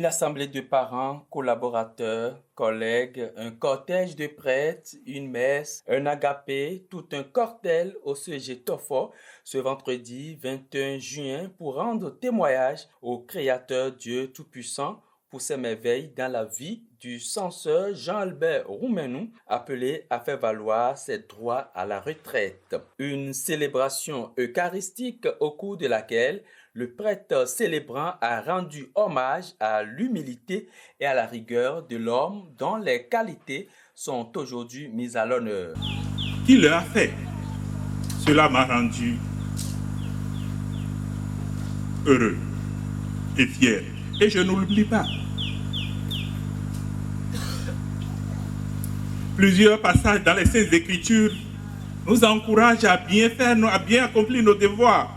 Une assemblée de parents, collaborateurs, collègues, un cortège de prêtres, une messe, un agapé, tout un cortège au CG Tofo ce vendredi 21 juin pour rendre témoignage au Créateur Dieu Tout-Puissant pour ses merveilles dans la vie du censeur Jean-Albert Roumenou, appelé à faire valoir ses droits à la retraite. Une célébration eucharistique au cours de laquelle le prêtre célébrant a rendu hommage à l'humilité et à la rigueur de l'homme dont les qualités sont aujourd'hui mises à l'honneur. Qu'il a fait, cela m'a rendu heureux et fier. Et je ne l'oublie pas. Plusieurs passages dans les Saintes Écritures nous encouragent à bien faire, à bien accomplir nos devoirs,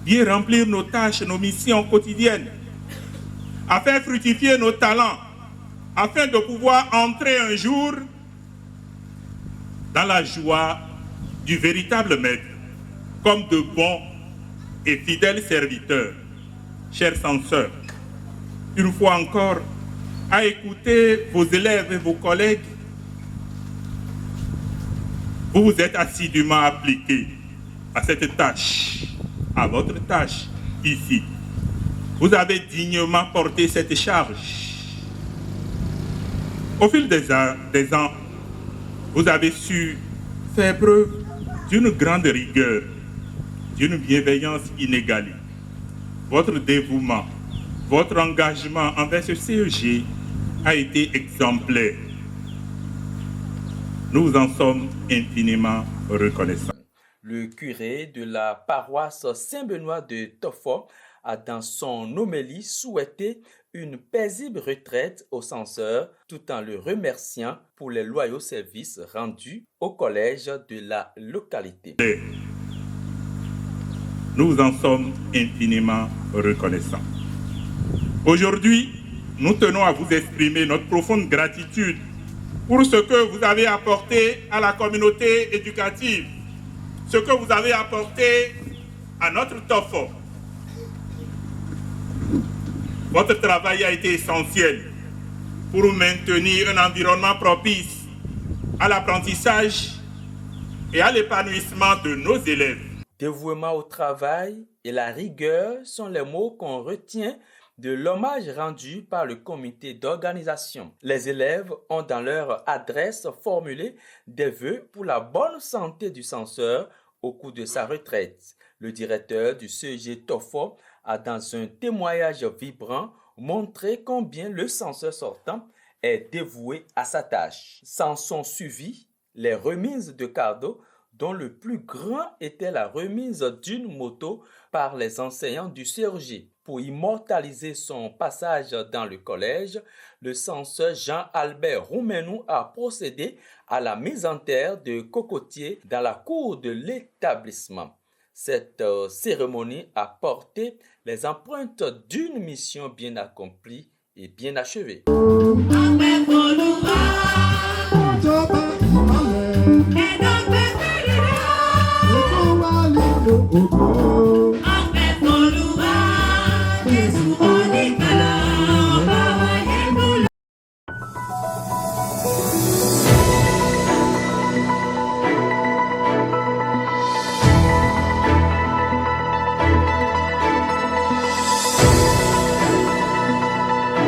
bien remplir nos tâches, nos missions quotidiennes, à faire fructifier nos talents, afin de pouvoir entrer un jour dans la joie du véritable maître, comme de bons et fidèles serviteurs. Chers censeurs, une fois encore, à écouter vos élèves et vos collègues, vous vous êtes assidûment appliqués à cette tâche, à votre tâche ici. Vous avez dignement porté cette charge. Au fil des ans, vous avez su faire preuve d'une grande rigueur, d'une bienveillance inégalée. Votre dévouement, votre engagement envers ce CEG a été exemplaire. Nous vous en sommes infiniment reconnaissants. Le curé de la paroisse Saint-Benoît de Tofo a dans son homélie souhaité une paisible retraite au censeur tout en le remerciant pour les loyaux services rendus au collège de la localité. Nous vous en sommes infiniment reconnaissants. Aujourd'hui, nous tenons à vous exprimer notre profonde gratitude pour ce que vous avez apporté à la communauté éducative, ce que vous avez apporté à notre Tofo. Votre travail a été essentiel pour maintenir un environnement propice à l'apprentissage et à l'épanouissement de nos élèves. Dévouement au travail et la rigueur sont les mots qu'on retient de l'hommage rendu par le comité d'organisation. Les élèves ont dans leur adresse formulé des vœux pour la bonne santé du censeur au cours de sa retraite. Le directeur du CEG Tofo a dans un témoignage vibrant montré combien le censeur sortant est dévoué à sa tâche. S'en sont suivies les remises de cadeaux dont le plus grand était la remise d'une moto par les enseignants du CEG. Pour immortaliser son passage dans le collège, le censeur Jean-Albert Roumenou a procédé à la mise en terre de cocotiers dans la cour de l'établissement. Cette cérémonie a porté les empreintes d'une mission bien accomplie et bien achevée. Oh,